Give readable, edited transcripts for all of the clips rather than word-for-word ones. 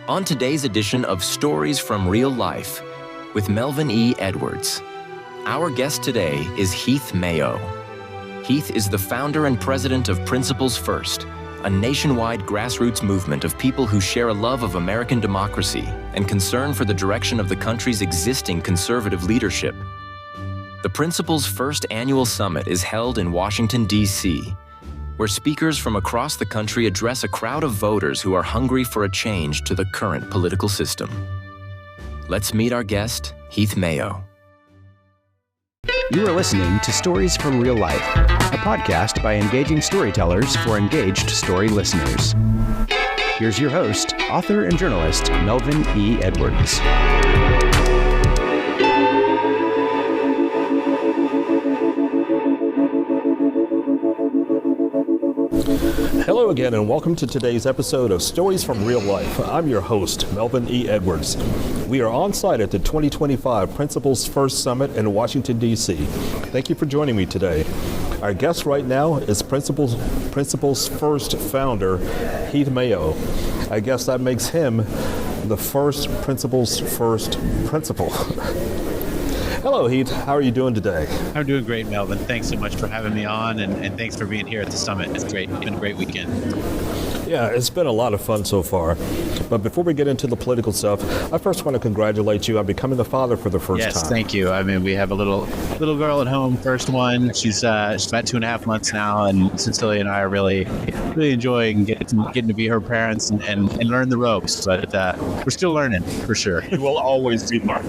On today's edition of Stories from Real Life with Melvin E. Edwards, our guest today is Heath Mayo. Heath is the founder and president of Principles First, a nationwide grassroots movement of people who share a love of American democracy and concern for the direction of the country's existing conservative leadership. The Principles First annual summit is held in Washington, D.C., where speakers from across the country address a crowd of voters who are hungry for a change to the current political system. Let's meet our guest, Heath Mayo. You are listening to Stories from Real Life, a podcast by engaging storytellers for engaged story listeners. Here's your host, author and journalist, Melvin E. Edwards. Hello again, and welcome to today's episode of Stories from Real Life. I'm your host, Melvin E. Edwards. We are on site at the 2025 Principles First Summit in Washington, D.C. Thank you for joining me today. Our guest right now is Principles First founder, Heath Mayo. I guess that makes him the first Principles First principal. Hello, Heath. How are you doing today? I'm doing great, Melvin. Thanks so much for having me on, and thanks for being here at the summit. It's great. It's been a great weekend. Yeah, it's been a lot of fun so far. But before we get into the political stuff, I first want to congratulate you on becoming a father for the first time. Yes, thank you. I mean, we have a little girl at home, first one. She's about 2.5 months now, and Cecilia and I are really enjoying getting to be her parents and learn the ropes. But we're still learning, for sure. You will always be Mark.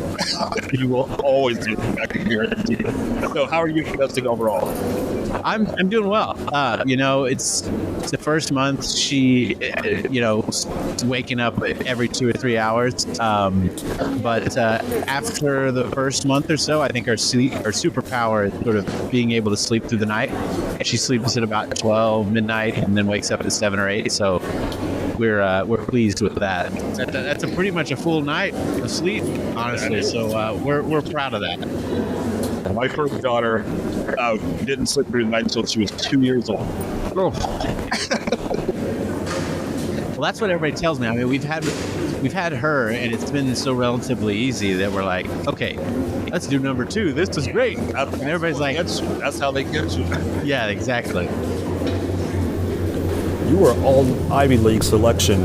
You will always be back here. So how are you adjusting overall? I'm doing well. It's the first month. She, waking up every 2 or 3 hours. But after the first month or so, I think our superpower is sort of being able to sleep through the night. She sleeps at about 12 midnight and then wakes up at 7 or 8. So we're pleased with that. That's pretty much a full night of sleep, honestly. So we're proud of that. My first daughter didn't sleep through the night until she was 2 years old. Oh. Well, that's what everybody tells me. I mean, we've had her, and it's been so relatively easy that we're like, okay, let's do number 2. This is great. And everybody's like, that's how they get you. Yeah, exactly. You were all Ivy League selection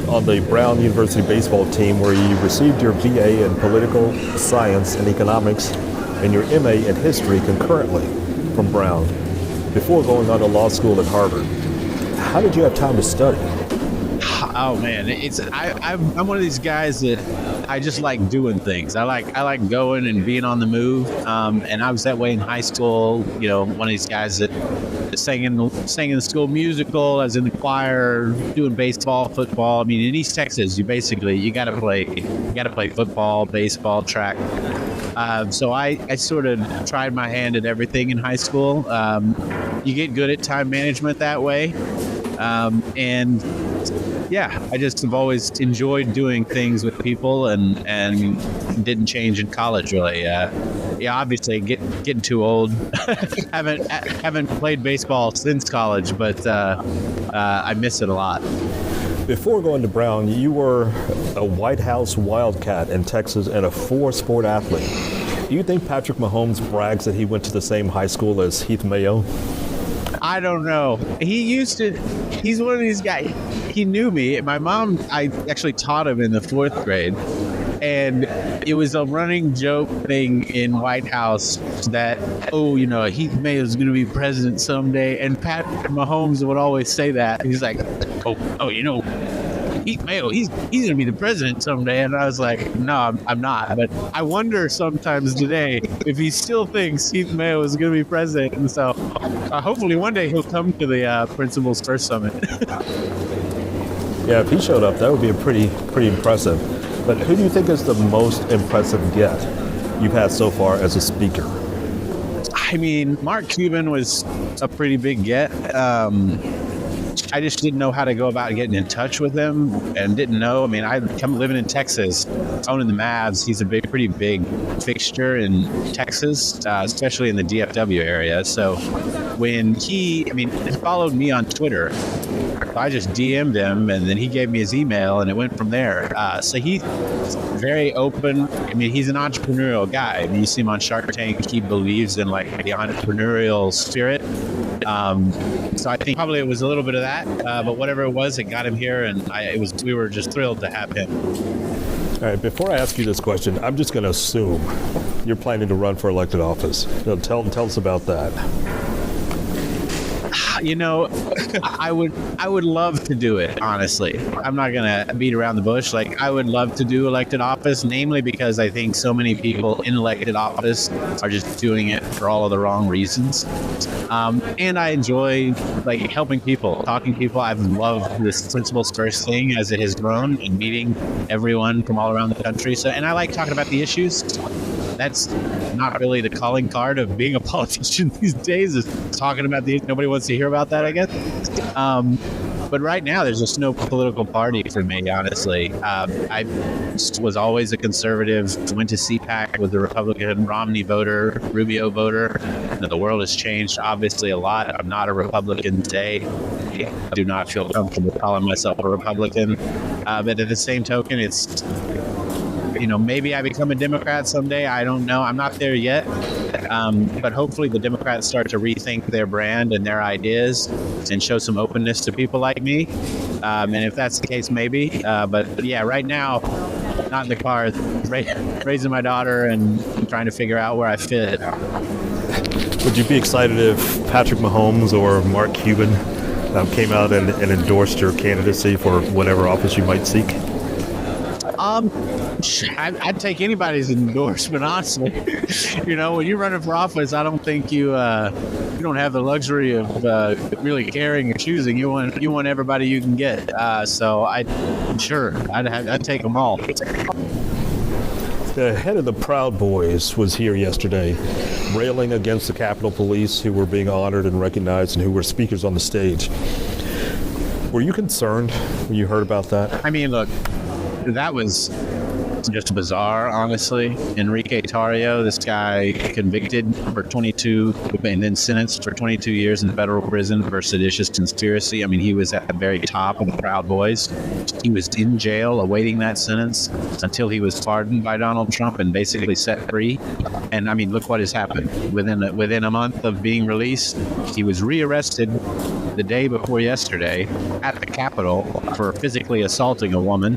on the Brown University baseball team, where you received your BA in political science and economics and your MA in history concurrently from Brown before going on to law school at Harvard. How did you have time to study? Oh man, I'm one of these guys that I just like doing things. I like going and being on the move. And I was that way in high school. You know, one of these guys that sang in the school musical, I was in the choir, doing baseball, football. I mean, in East Texas, you got to play football, baseball, track. So I sort of tried my hand at everything in high school. You get good at time management that way. And yeah, I just have always enjoyed doing things with people and didn't change in college really. Obviously getting too old. haven't played baseball since college, but I miss it a lot. Before going to Brown, you were a White House Wildcat in Texas and a 4-sport athlete. Do you think Patrick Mahomes brags that he went to the same high school as Heath Mayo? I don't know. He's one of these guys. He knew me. My mom, I actually taught him in the 4th grade. And it was a running joke thing in White House that, Heath Mayo is going to be president someday. And Pat Mahomes would always say that. He's like, Heath Mayo, he's going to be the president someday. And I was like, no, I'm not. But I wonder sometimes today if he still thinks Heath Mayo is going to be president. And so hopefully one day he'll come to the Principles First Summit. Yeah, if he showed up, that would be pretty impressive. But who do you think is the most impressive get you've had so far as a speaker? I mean, Mark Cuban was a pretty big get. I just didn't know how to go about getting in touch with him and didn't know. I mean, I come living in Texas, owning the Mavs. He's a pretty big fixture in Texas, especially in the DFW area. So when he followed me on Twitter, So I just DM'd him, and then he gave me his email, and it went from there. So he's very open. I mean, he's an entrepreneurial guy. I mean, you see him on Shark Tank. He believes in like the entrepreneurial spirit. So I think probably it was a little bit of that, but whatever it was, it got him here, and we were just thrilled to have him. All right, before I ask you this question, I'm just going to assume you're planning to run for elected office. Tell us about that. You know, I would love to do it, honestly. I'm not going to beat around the bush. Like, I would love to do elected office, namely because I think so many people in elected office are just doing it for all of the wrong reasons. And I enjoy, like, helping people, talking to people. I've loved this Principles First thing as it has grown and meeting everyone from all around the country. So, and I like talking about the issues. That's not really the calling card of being a politician these days, is talking about the, nobody wants to hear about that, I guess. But right now, there's just no political party for me, honestly. I was always a conservative, went to CPAC, was a Republican, Romney voter, Rubio voter. The world has changed, obviously, a lot. I'm not a Republican today. I do not feel comfortable calling myself a Republican. But at the same token, it's... You know, maybe I become a Democrat someday. I don't know. I'm not there yet. But hopefully the Democrats start to rethink their brand and their ideas and show some openness to people like me. And if that's the case, maybe. But yeah, right now, not in the car, raising my daughter and trying to figure out where I fit. Would you be excited if Patrick Mahomes or Mark Cuban came out and endorsed your candidacy for whatever office you might seek? I'd take anybody's endorsement, honestly. You know, when you're running for office, I don't think you don't have the luxury of really caring and choosing. You want everybody you can get. So I'd take them all. The head of the Proud Boys was here yesterday, railing against the Capitol Police, who were being honored and recognized and who were speakers on the stage. Were you concerned when you heard about that? I mean, look, that was just bizarre, honestly. Enrique Tarrio, this guy convicted for 22 and then sentenced for 22 years in federal prison for seditious conspiracy. I mean, he was at the very top of the Proud Boys. He was in jail awaiting that sentence until he was pardoned by Donald Trump and basically set free. And I mean, look what has happened. Within a month of being released, he was rearrested the day before yesterday at the Capitol for physically assaulting a woman.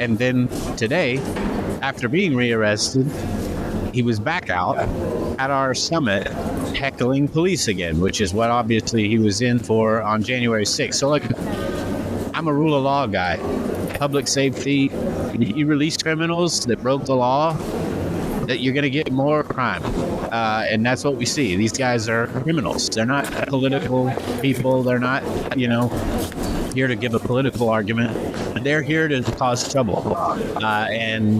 And then today, after being rearrested, he was back out at our summit heckling police again, which is what obviously he was in for on January 6th. So look, I'm a rule of law guy. Public safety, you release criminals that broke the law, that you're going to get more crime. And that's what we see. These guys are criminals. They're not political people. They're not, here to give a political argument. They're here to cause trouble. And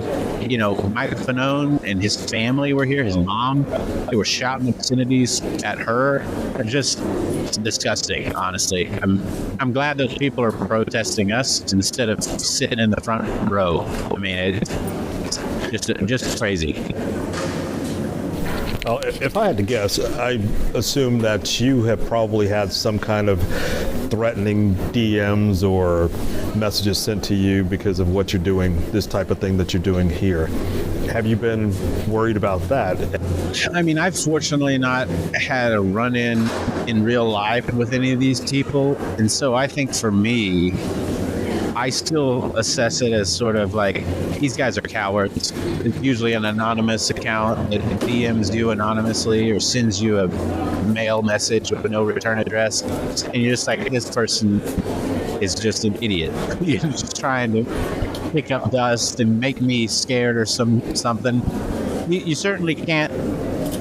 Michael Fanone and his family were here, his mom. They were shouting obscenities at her. They're just disgusting, honestly. I'm glad those people are protesting us instead of sitting in the front row. I mean, it's just crazy. Well, if I had to guess, I assume that you have probably had some kind of threatening DMs or messages sent to you because of what you're doing, this type of thing that you're doing here. Have you been worried about that? I mean, I've fortunately not had a run-in in real life with any of these people. And so I think for me, I still assess it as sort of like, these guys are cowards. It's usually an anonymous account that DMs you anonymously or sends you a mail message with no return address. And you're just like, this person is just an idiot. You're just trying to pick up dust and make me scared or something. You certainly can't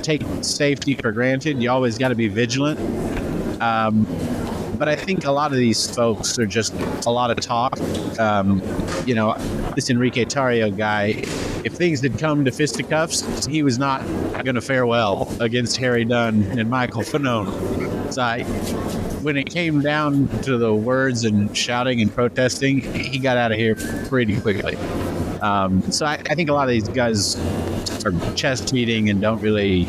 take safety for granted. You always got to be vigilant. But I think a lot of these folks are just a lot of talk. This Enrique Tarrio guy, if things had come to fisticuffs, he was not going to fare well against Harry Dunn and Michael Fanone. So when it came down to the words and shouting and protesting, he got out of here pretty quickly. So I think a lot of these guys are chest beating and don't really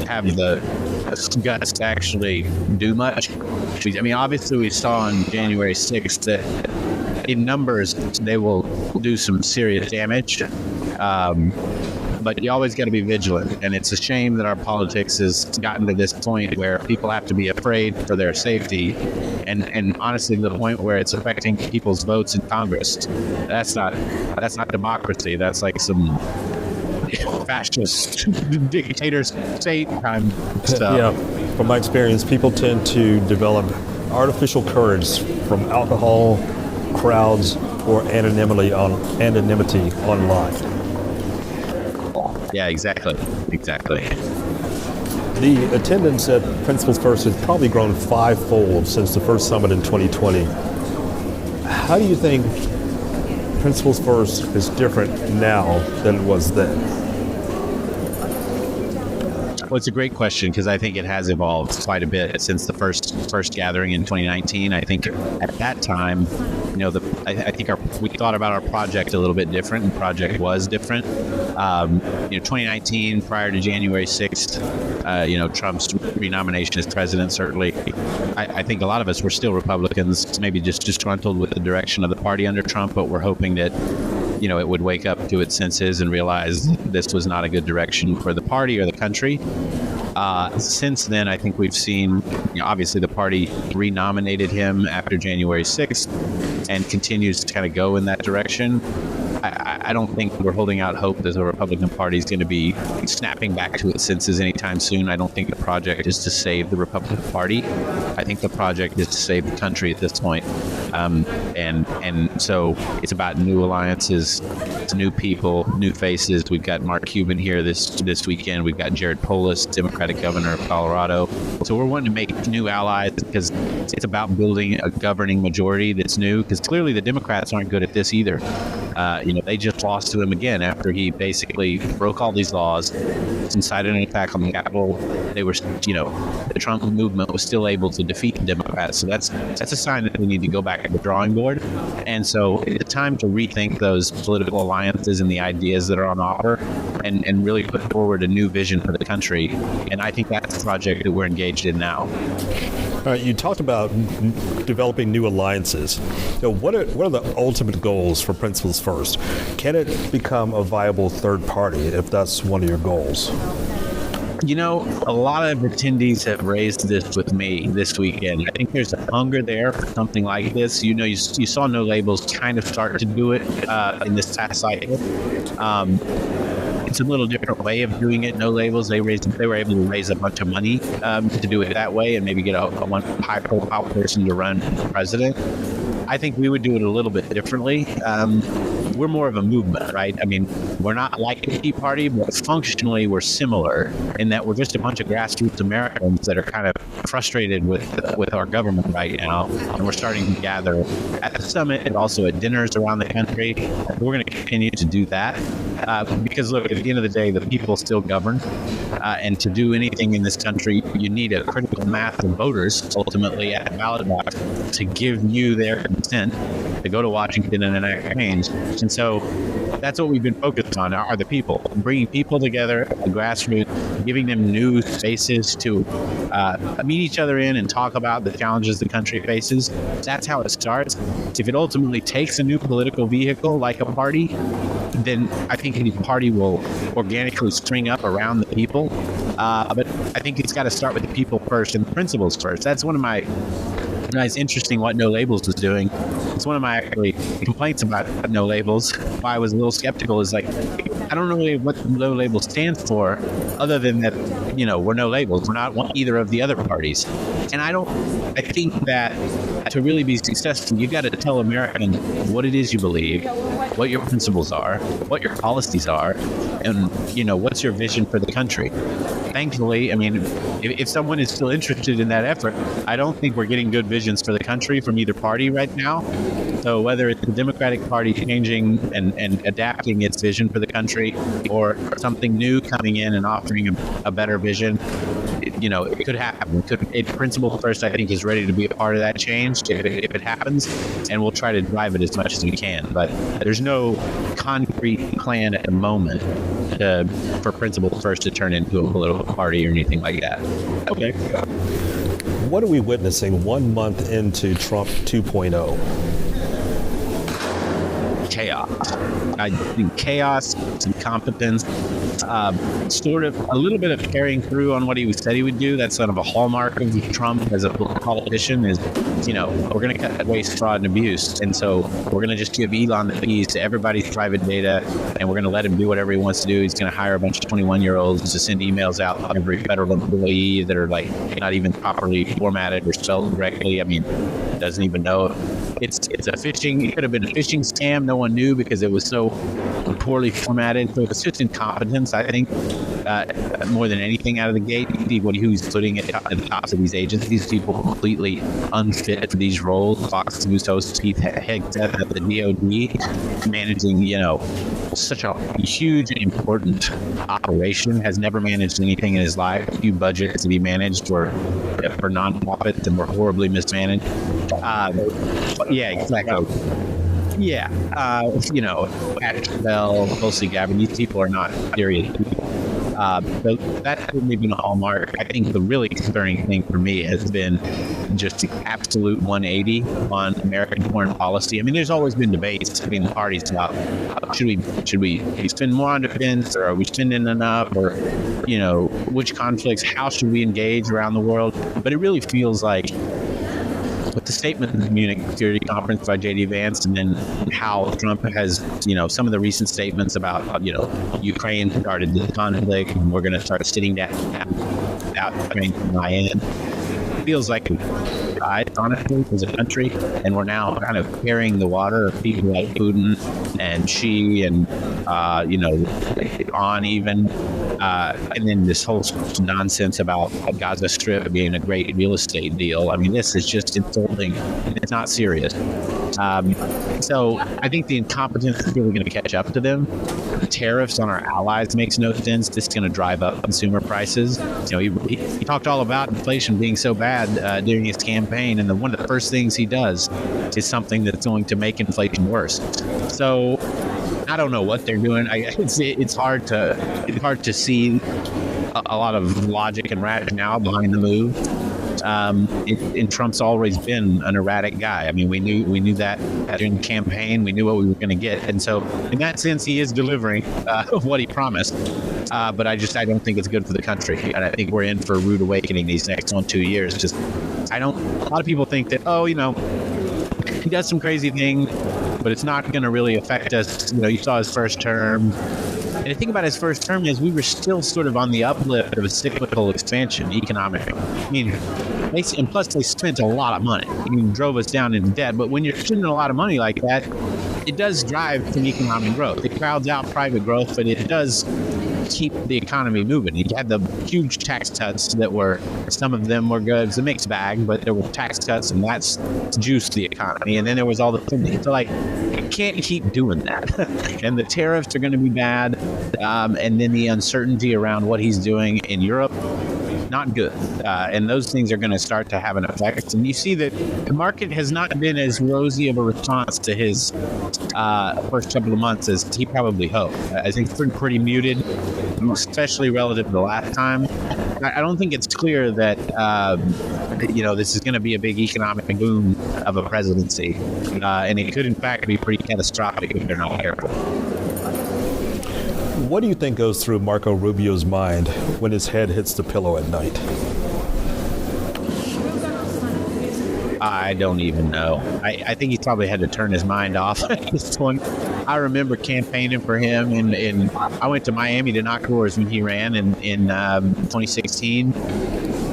have the guts to actually do much. I mean, obviously we saw on January 6th that in numbers they will do some serious damage. But you always got to be vigilant, and it's a shame that our politics has gotten to this point where people have to be afraid for their safety, and honestly, to the point where it's affecting people's votes in Congress. That's not democracy. That's like some fascist dictator state kind of stuff. Yeah, from my experience, people tend to develop artificial courage from alcohol, crowds, or anonymity online. Yeah, exactly. The attendance at Principles First has probably grown fivefold since the first summit in 2020. How do you think Principles First is different now than it was then? Well, it's a great question because I think it has evolved quite a bit since the first gathering in 2019. I think at that time, I think we thought about our project a little bit different, and the project was different. 2019, prior to January 6th, Trump's renomination as president, certainly, I think a lot of us were still Republicans, maybe just disgruntled with the direction of the party under Trump, but we're hoping that it would wake up to its senses and realize this was not a good direction for the party or the country. Since then, I think we've seen, obviously the party renominated him after January 6th and continues to kind of go in that direction. I don't think we're holding out hope that the Republican Party is going to be snapping back to its senses anytime soon. I don't think the project is to save the Republican Party. I think the project is to save the country at this point. And so it's about new alliances, new people, new faces. We've got Mark Cuban here this weekend. We've got Jared Polis, Democratic governor of Colorado. So we're wanting to make new allies because it's about building a governing majority that's new, because clearly the Democrats aren't good at this either. They just lost to him again after he basically broke all these laws, incited an attack on the Capitol. They were, the Trump movement was still able to defeat the Democrats. So that's a sign that we need to go back to the drawing board. And so it's time to rethink those political alliances and the ideas that are on offer, and really put forward a new vision for the country. And I think that's the project that we're engaged in now. All right, you talked about developing new alliances. What are the ultimate goals for Principles First? Can it become a viable third party if that's one of your goals? A lot of attendees have raised this with me this weekend. I think there's a hunger there for something like this. You saw No Labels kind of start to do it in this past cycle. It's a little different way of doing it. No Labels, they were able to raise a bunch of money to do it that way, and maybe get one high-profile person to run president. I think we would do it a little bit differently. We're more of a movement, right? I mean, we're not like the Tea Party, but functionally we're similar in that we're just a bunch of grassroots Americans that are kind of frustrated with our government right now, and we're starting to gather at the summit and also at dinners around the country. We're going to continue to do that because, look, at the end of the day, the people still govern, and to do anything in this country, you need a critical mass of voters ultimately at the ballot box to give you their consent to go to Washington and enact change. And so that's what we've been focused on, are the people, bringing people together, the grassroots, giving them new spaces to meet each other in and talk about the challenges the country faces. That's how it starts. If it ultimately takes a new political vehicle like a party, then I think any party will organically spring up around the people. But I think it's got to start with the people first and the principles first. That's one of my it's interesting what No Labels was doing. It's one of my actually complaints about No Labels. Why I was a little skeptical is I don't know really what No Label stands for, other than that, we're No Labels. We're not either of the other parties. And I think that to really be successful, you've got to tell Americans what it is you believe, what your principles are, what your policies are, and, what's your vision for the country. Thankfully, I mean, if someone is still interested in that effort, I don't think we're getting good visions for the country from either party right now. So whether it's the Democratic Party changing and adapting its vision for the country, or something new coming in and offering a better vision, it could happen. Principle First, I think, is ready to be a part of that change if it happens, and we'll try to drive it as much as we can. But there's no concrete plan at the moment for Principle First to turn into a political party or anything like that. Okay. What are we witnessing 1 month into Trump 2.0? Chaos. I think chaos, incompetence, sort of a little bit of carrying through on what he said he would do. That's sort of a hallmark of Trump as a politician is, we're going to cut waste, fraud, and abuse. And so we're going to just give Elon the keys to everybody's private data, and we're going to let him do whatever he wants to do. He's going to hire a bunch of 21-year-olds to send emails out to every federal employee that are like not even properly formatted or spelled correctly. I mean, doesn't even know. It could have been a phishing scam. No one knew because it was so poorly formatted. So it's just incompetence, I think, more than anything out of the gate. Who's putting at the tops of these agencies, people completely unfit for these roles. Fox News host Heath Mayo at the DOD, managing, such a huge and important operation, has never managed anything in his life. A few budgets to be managed for nonprofits and were horribly mismanaged. Yeah, exactly. Yeah, Patrick Bell, Tulsi Gabbard, these people are not serious people. So that's certainly been a hallmark. I think the really concerning thing for me has been just the absolute 180 on American foreign policy. I mean, there's always been debates between the parties about should we spend more on defense, or are we spending enough, or which conflicts, how should we engage around the world? But it really feels like, with the statement in the Munich Security Conference by J.D. Vance, and then how Trump has, some of the recent statements about, Ukraine started this conflict, and we're going to start sitting down without Ukraine from my end. It feels like we've died, honestly, as a country, and we're now kind of carrying the water of people like Putin and Xi and, on even. And then this whole nonsense about Gaza Strip being a great real estate deal. I mean, this is just insulting. It's not serious. So I think the incompetence is really going to catch up to them. The tariffs on our allies makes no sense. This is going to drive up consumer prices. He talked all about inflation being so bad during his campaign, and one of the first things he does is something that's going to make inflation worse. So I don't know what they're doing. It's hard to see a lot of logic and rationale behind the move. And Trump's always been an erratic guy. I mean, we knew that during the campaign. We knew what we were going to get, and so in that sense, he is delivering what he promised. But I don't think it's good for the country, and I think we're in for a rude awakening these next 2 years. A lot of people think that he does some crazy thing, but it's not going to really affect us. You saw his first term. And the thing about his first term is we were still sort of on the uplift of a cyclical expansion economically. I mean, and plus they spent a lot of money. I mean, drove us down into debt. But when you're spending a lot of money like that, it does drive some economic growth. It crowds out private growth, but it does keep the economy moving. You had the huge tax cuts some of them were good. It's a mixed bag, but there were tax cuts, and that's juiced the economy. And then there was all the spending. So, you can't keep doing that. And the tariffs are going to be bad. And then the uncertainty around what he's doing in Europe, not good. And those things are going to start to have an effect. And you see that the market has not been as rosy of a response to his first couple of months as he probably hoped. I think it's been pretty muted, especially relative to the last time. I don't think it's clear that, this is going to be a big economic boom of a presidency. And it could, in fact, be pretty catastrophic if they're not careful. What do you think goes through Marco Rubio's mind when his head hits the pillow at night? I don't even know. I think he probably had to turn his mind off at this point. I remember campaigning for him, and I went to Miami to knock doors when he ran in 2016,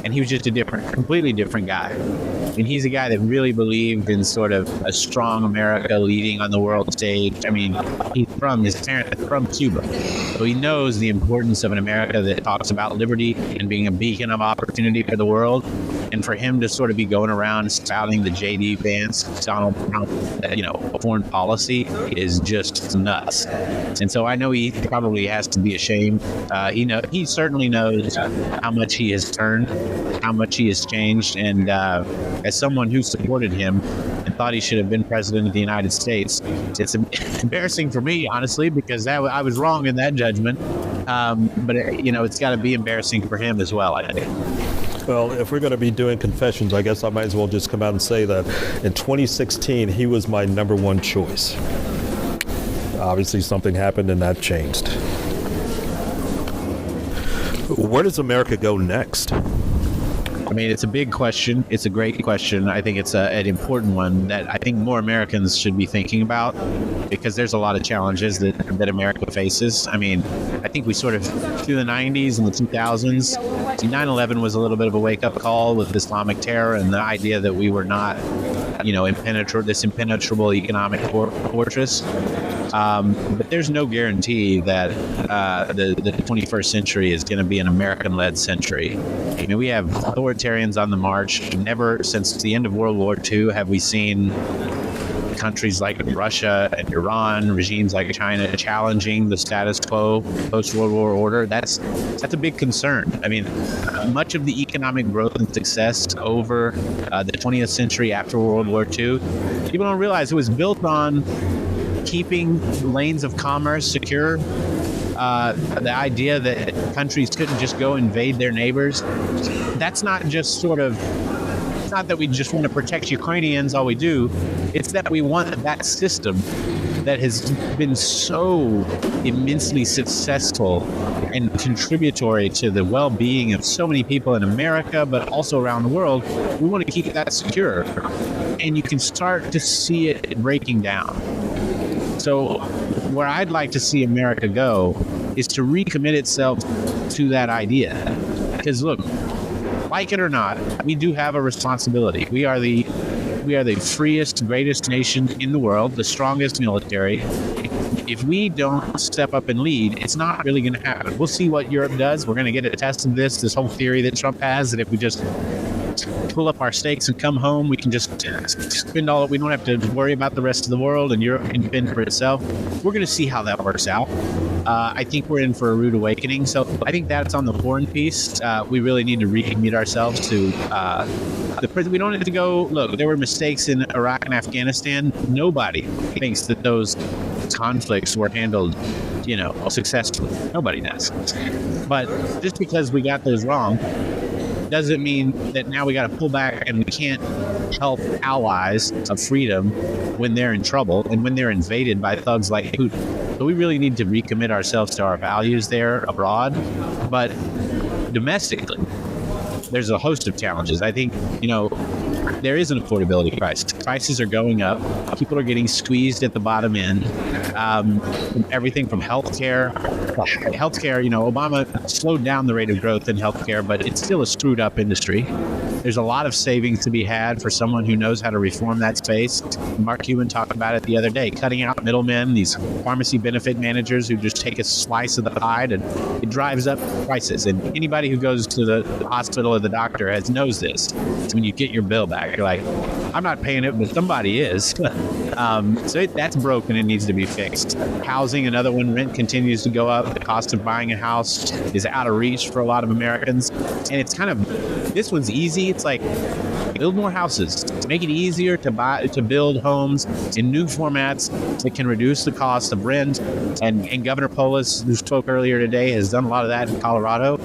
and he was just completely different guy. And he's a guy that really believed in sort of a strong America leading on the world stage. I mean, his parents are from Cuba. So he knows the importance of an America that talks about liberty and being a beacon of opportunity for the world. And for him to sort of be going around spouting the J.D. Vance, Donald Trump, foreign policy is just nuts. And so I know he probably has to be ashamed. He certainly knows how much he has turned, how much he has changed. And as someone who supported him and thought he should have been president of the United States, it's embarrassing for me, honestly, because I was wrong in that judgment. But it's got to be embarrassing for him as well, I think. Well, if we're going to be doing confessions, I guess I might as well just come out and say that in 2016, he was my number one choice. Obviously, something happened and that changed. Where does America go next? I mean, it's a big question. It's a great question. I think it's an important one that I think more Americans should be thinking about, because there's a lot of challenges that America faces. I mean, I think we sort of, through the 90s and the 2000s, 9/11 was a little bit of a wake-up call with Islamic terror and the idea that we were not, this impenetrable economic fortress. But there's no guarantee that the 21st century is going to be an American-led century. I mean, we have authoritarians on the march. Never since the end of World War II have we seen countries like Russia and Iran, regimes like China, challenging the status quo post-World War order. That's a big concern. I mean, much of the economic growth and success over the 20th century after World War II, people don't realize it was built on keeping lanes of commerce secure. The idea that countries couldn't just go invade their neighbors, that's not just it's not that we just want to protect Ukrainians, all we do. It's that we want that system that has been so immensely successful and contributory to the well-being of so many people in America, but also around the world. We want to keep that secure. And you can start to see it breaking down. So where I'd like to see America go is to recommit itself to that idea. Because look, like it or not, we do have a responsibility. We are the freest, greatest nation in the world, the strongest military. If we don't step up and lead, it's not really going to happen. We'll see what Europe does. We're going to get a test of this whole theory that Trump has, that if we just pull up our stakes and come home, we can just spend all. We don't have to worry about the rest of the world, and Europe can fend for itself. We're going to see how that works out. I think we're in for a rude awakening. So I think that's on the foreign piece. We really need to recommit ourselves to the prison. We don't have to go. Look, there were mistakes in Iraq and Afghanistan. Nobody thinks that those conflicts were handled, successfully. Nobody does. But just because we got those wrong doesn't mean that now we got to pull back and we can't help allies of freedom when they're in trouble and when they're invaded by thugs like Putin. So we really need to recommit ourselves to our values there abroad. But domestically, there's a host of challenges. I think, there is an affordability crisis. Prices are going up. People are getting squeezed at the bottom end. Everything from healthcare, Obama slowed down the rate of growth in healthcare, but it's still a screwed up industry. There's a lot of savings to be had for someone who knows how to reform that space. Mark Cuban talked about it the other day, cutting out middlemen, these pharmacy benefit managers who just take a slice of the pie, and it drives up prices. And anybody who goes to the hospital or the doctor knows this. It's when you get your bill back, you're like, I'm not paying it, but somebody is. So that's broken and needs to be fixed. Housing, another one. Rent continues to go up. The cost of buying a house is out of reach for a lot of Americans. And it's this one's easy. It's like, build more houses. Make it easier to build homes in new formats that can reduce the cost of rent. And Governor Polis, who spoke earlier today, has done a lot of that in Colorado.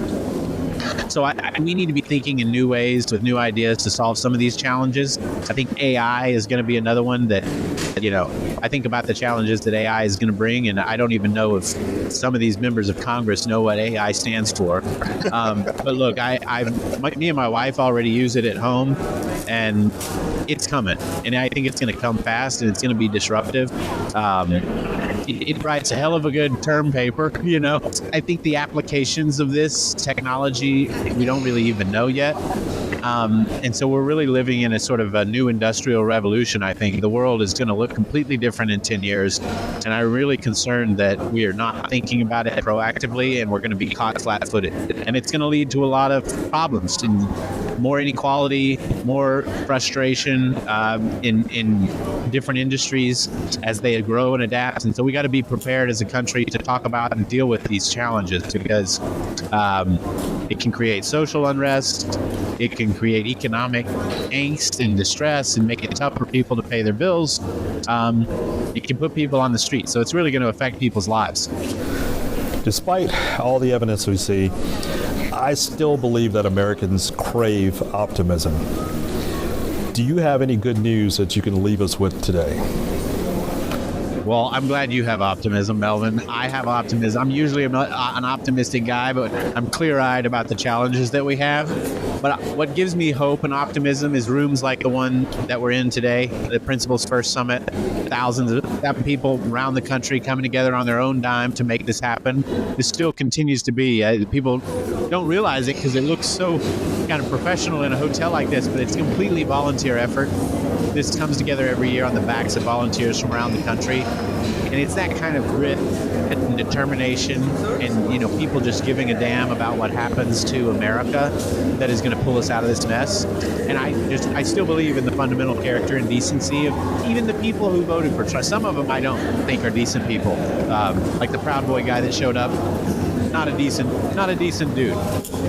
So we need to be thinking in new ways with new ideas to solve some of these challenges. I think AI is going to be another one that, I think about the challenges that AI is going to bring, and I don't even know if some of these members of Congress know what AI stands for. But look, me and my wife already use it at home, and it's coming. And I think it's going to come fast, and it's going to be disruptive. It writes a hell of a good term paper, I think the applications of this technology, we don't really even know yet. And so we're really living in a sort of a new industrial revolution, I think. The world is going to look completely different in 10 years. And I'm really concerned that we are not thinking about it proactively, and we're going to be caught flat-footed. And it's going to lead to a lot of problems. And more inequality, more frustration in different industries as they grow and adapt. And so we got to be prepared as a country to talk about and deal with these challenges, because it can create social unrest, it can create economic angst and distress and make it tough for people to pay their bills. It can put people on the street. So it's really going to affect people's lives. Despite all the evidence we see, I still believe that Americans crave optimism. Do you have any good news that you can leave us with today? Well, I'm glad you have optimism, Melvin. I have optimism. I'm usually an optimistic guy, but I'm clear-eyed about the challenges that we have. But what gives me hope and optimism is rooms like the one that we're in today, the Principles First Summit. Thousands of people around the country coming together on their own dime to make this happen. This still continues to be. People don't realize it because it looks so kind of professional in a hotel like this, but it's a completely volunteer effort. This comes together every year on the backs of volunteers from around the country. And it's that kind of grit and determination and, people just giving a damn about what happens to America that is going to pull us out of this mess. And I still believe in the fundamental character and decency of even the people who voted for Trump. Some of them I don't think are decent people. Like the Proud Boy guy that showed up, not a decent dude.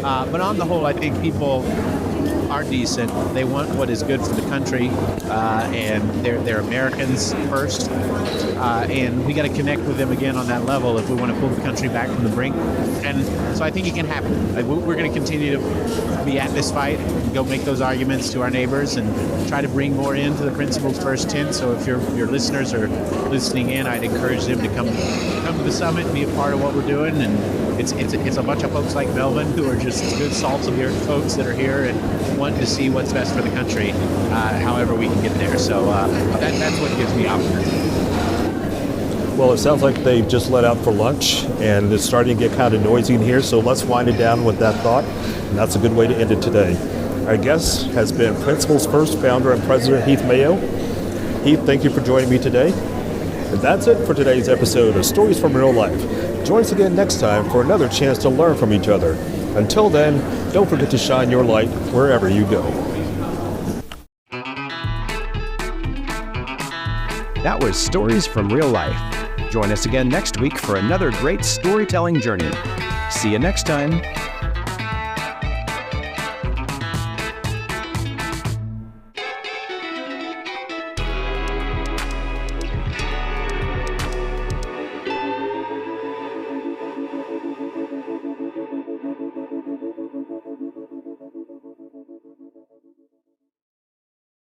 But on the whole, I think people are decent. They want what is good for the country, and they're Americans first. And we got to connect with them again on that level if we want to pull the country back from the brink. And so I think it can happen. We're going to continue to be at this fight, go make those arguments to our neighbors, and try to bring more into the Principles First tent. So if your listeners are listening in, I'd encourage them to come to the summit and be a part of what we're doing. And it's a bunch of folks like Melvin who are just good salts of the earth folks that are here and want to see what's best for the country, however we can get there. So that's what gives me optimism. Well, it sounds like they've just let out for lunch, and it's starting to get kind of noisy in here, so let's wind it down with that thought, and that's a good way to end it today. Our guest has been Principles First founder and president Heath Mayo. Heath, thank you for joining me today. And that's it for today's episode of Stories from Real Life. Join us again next time for another chance to learn from each other. Until then, don't forget to shine your light wherever you go. That was Stories from Real Life. Join us again next week for another great storytelling journey. See you next time.